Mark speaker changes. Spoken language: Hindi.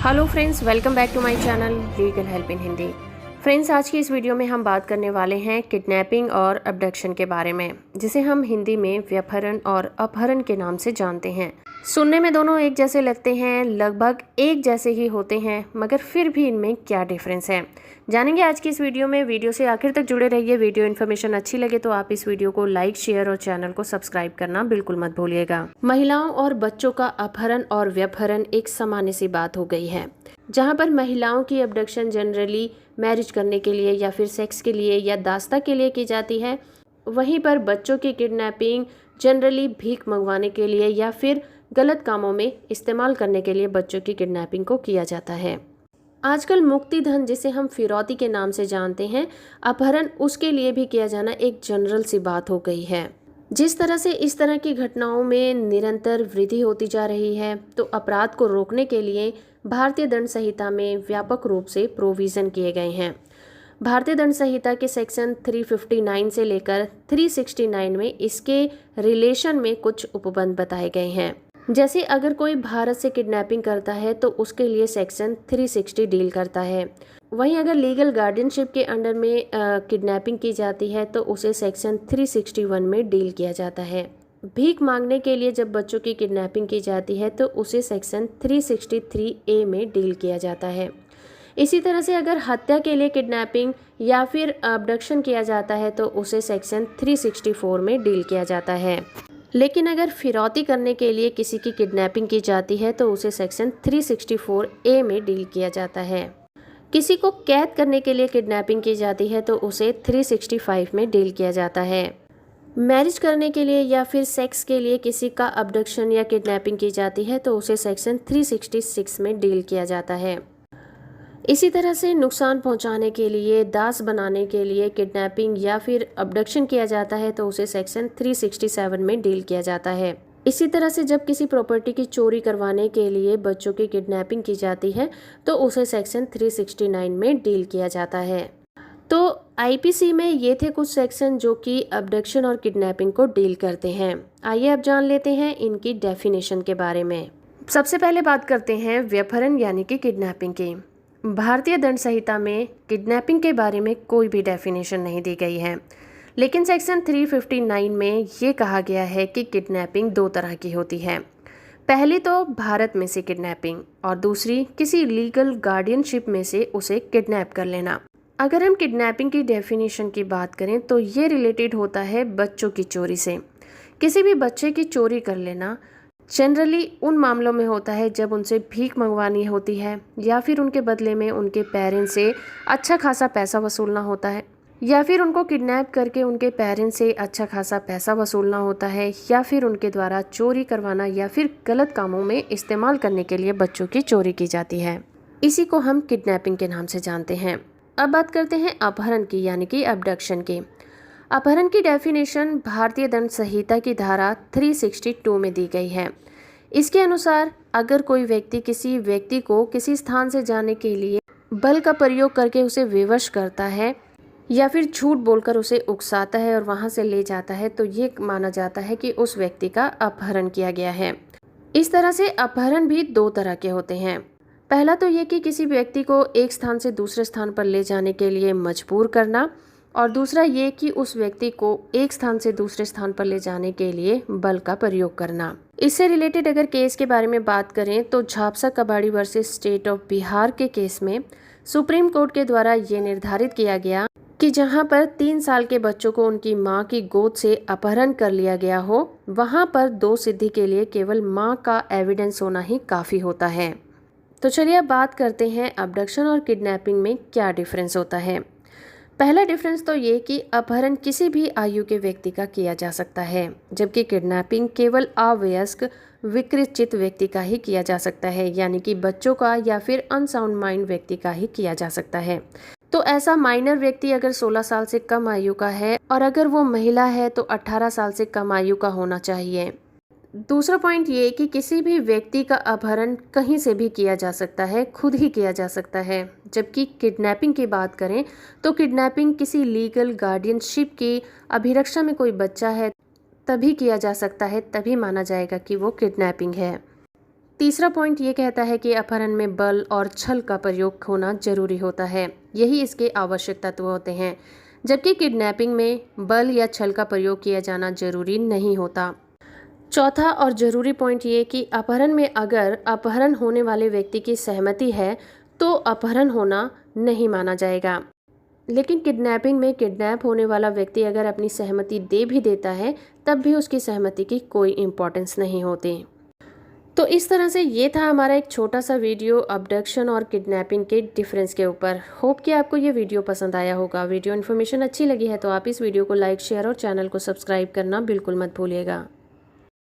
Speaker 1: Hello friends, welcome back to my channel legal help in Hindi. Friends, आज की इस वीडियो में हम बात करने वाले हैं किडनैपिंग और अबडक्शन के बारे में, जिसे हम हिंदी में व्यभिचार और अपहरण के नाम से जानते हैं। सुनने में दोनों एक जैसे लगते हैं, लगभग एक जैसे ही होते हैं, मगर फिर भी इनमें क्या डिफरेंस है जानेंगे आज की इस वीडियो में। वीडियो से आखिर तक जुड़े रहिए। वीडियो इन्फॉर्मेशन अच्छी लगे तो आप इस वीडियो को लाइक, शेयर और चैनल को सब्सक्राइब करना बिल्कुल मत भूलिएगा। महिलाओं और बच्चों का अपहरण और व्यभिचार एक सामान्य सी बात हो गई है, जहां पर महिलाओं की अबडक्शन जनरली मैरिज करने के लिए या फिर सेक्स के लिए या दास्ता के लिए की जाती है। वहीं पर बच्चों की किडनैपिंग जनरली भीख मंगवाने के लिए या फिर गलत कामों में इस्तेमाल करने के लिए बच्चों की किडनैपिंग को किया जाता है। आजकल मुक्ति धन, जिसे हम फिरौती के नाम से जानते हैं, अपहरण उसके लिए भी किया जाना एक जनरल सी बात हो गई है। जिस तरह से इस तरह की घटनाओं में निरंतर वृद्धि होती जा रही है, तो अपराध को रोकने के लिए भारतीय दंड संहिता में व्यापक रूप से प्रोविज़न किए गए हैं। भारतीय दंड संहिता के सेक्शन 359 से लेकर 369 में इसके रिलेशन में कुछ उपबंध बताए गए हैं। जैसे अगर कोई भारत से किडनैपिंग करता है तो उसके लिए सेक्शन 360 डील करता है। वहीं अगर लीगल गार्डियनशिप के अंडर में किडनैपिंग की जाती है तो उसे सेक्शन 361 में डील किया जाता है। भीख मांगने के लिए जब बच्चों की किडनैपिंग की जाती है तो उसे सेक्शन 363A में डील किया जाता है। इसी तरह से अगर हत्या के लिए किडनैपिंग या फिर अबडक्शन किया जाता है तो उसे सेक्शन 364 में डील किया जाता है। लेकिन अगर फिरौती करने के लिए किसी की किडनैपिंग की जाती है तो उसे सेक्शन 364A में डील किया जाता है। किसी को कैद करने के लिए किडनैपिंग की जाती है तो उसे 365 में डील किया जाता है। मैरिज करने के लिए या फिर सेक्स के लिए किसी का अबडक्शन या किडनैपिंग की जाती है तो उसे सेक्शन 366 में डील किया जाता है। इसी तरह से नुकसान पहुंचाने के लिए, दास बनाने के लिए किडनैपिंग या फिर अबडक्शन किया जाता है तो उसे सेक्शन 367 में डील किया जाता है। इसी तरह से जब किसी प्रॉपर्टी की चोरी करवाने के लिए बच्चों की किडनैपिंग की जाती है तो उसे सेक्शन 369 में डील किया जाता है। तो आईपीसी में ये थे कुछ सेक्शन जो कि अबडक्शन और किडनैपिंग को डील करते हैं। आइए अब जान लेते हैं इनकी डेफिनेशन के बारे में। सबसे पहले बात करते हैं व्यभिचार यानी कि किडनैपिंग की। भारतीय दंड संहिता में किडनैपिंग के बारे में कोई भी डेफिनेशन नहीं दी गई है, लेकिन सेक्शन 359 में ये कहा गया है कि किडनैपिंग दो तरह की होती है। पहली तो भारत में से किडनैपिंग और दूसरी किसी लीगल गार्डियनशिप में से उसे किडनैप कर लेना। अगर हम किडनैपिंग की डेफिनेशन की बात करें तो ये रिलेटेड होता है बच्चों की चोरी से। किसी भी बच्चे की चोरी कर लेना जनरली उन मामलों में होता है जब उनसे भीख मंगवानी होती है या फिर उनके बदले में उनके पेरेंट्स से अच्छा खासा पैसा वसूलना होता है, या फिर उनको किडनैप करके उनके पेरेंट्स से अच्छा खासा पैसा वसूलना होता है, या फिर उनके द्वारा चोरी करवाना या फिर गलत कामों में इस्तेमाल करने के लिए बच्चों की चोरी की जाती है। इसी को हम किडनैपिंग के नाम से जानते हैं। अब बात करते हैं अपहरण की यानी कि अबडक्शन की। अपहरण की डेफिनेशन भारतीय दंड संहिता की धारा 362 में दी गई है। इसके अनुसार अगर कोई व्यक्ति किसी व्यक्ति को किसी स्थान से जाने के लिए बल का प्रयोग करके उसे विवश करता है या फिर झूठ बोलकर उसे उकसाता है और वहां से ले जाता है तो ये माना जाता है कि उस व्यक्ति का अपहरण किया गया है। इस तरह से अपहरण भी दो तरह के होते हैं। पहला तो ये कि किसी व्यक्ति को एक स्थान से दूसरे स्थान पर ले जाने के लिए मजबूर करना, और दूसरा ये कि उस व्यक्ति को एक स्थान से दूसरे स्थान पर ले जाने के लिए बल का प्रयोग करना। इससे रिलेटेड अगर केस के बारे में बात करें तो झापसा कबाड़ी वर्सेस स्टेट ऑफ बिहार के केस में सुप्रीम कोर्ट के द्वारा ये निर्धारित किया गया कि जहां पर 3 साल के बच्चों को उनकी मां की गोद से अपहरण कर लिया गया हो, वहां पर दो सिद्धि के लिए केवल मां का एविडेंस होना ही काफी होता है। तो चलिए अब बात करते हैं अबडक्शन और किडनैपिंग में क्या डिफरेंस होता है। पहला डिफरेंस तो ये कि अपहरण किसी भी आयु के व्यक्ति का किया जा सकता है, जबकि किडनैपिंग केवल अवयस्क विकृत व्यक्ति का ही किया जा सकता है, यानी कि बच्चों का या फिर अनसाउंड माइंड व्यक्ति का ही किया जा सकता है। तो ऐसा माइनर व्यक्ति अगर 16 साल से कम आयु का है और अगर वो महिला है तो 18 साल से कम आयु का होना चाहिए। दूसरा पॉइंट ये कि किसी भी व्यक्ति का अपहरण कहीं से भी किया जा सकता है, खुद ही किया जा सकता है, जबकि किडनैपिंग की बात करें तो किडनैपिंग किसी लीगल गार्डियनशिप की अभिरक्षा में कोई बच्चा है तभी किया जा सकता है, तभी माना जाएगा कि वो किडनैपिंग है। तीसरा पॉइंट ये कहता है कि अपहरण में बल और छल का प्रयोग होना जरूरी होता है, यही इसके आवश्यक तत्व होते हैं, जबकि किडनैपिंग में बल या छल का प्रयोग किया जाना जरूरी नहीं होता। चौथा और ज़रूरी पॉइंट ये कि अपहरण में अगर अपहरण होने वाले व्यक्ति की सहमति है तो अपहरण होना नहीं माना जाएगा, लेकिन किडनैपिंग में किडनैप होने वाला व्यक्ति अगर अपनी सहमति दे भी देता है तब भी उसकी सहमति की कोई इम्पोर्टेंस नहीं होती। तो इस तरह से ये था हमारा एक छोटा सा वीडियो अबडक्शन और किडनैपिंग के डिफरेंस के ऊपर। होप कि आपको ये वीडियो पसंद आया होगा। वीडियो इन्फॉर्मेशन अच्छी लगी है तो आप इस वीडियो को लाइक, शेयर और चैनल को सब्सक्राइब करना बिल्कुल मत भूलिएगा।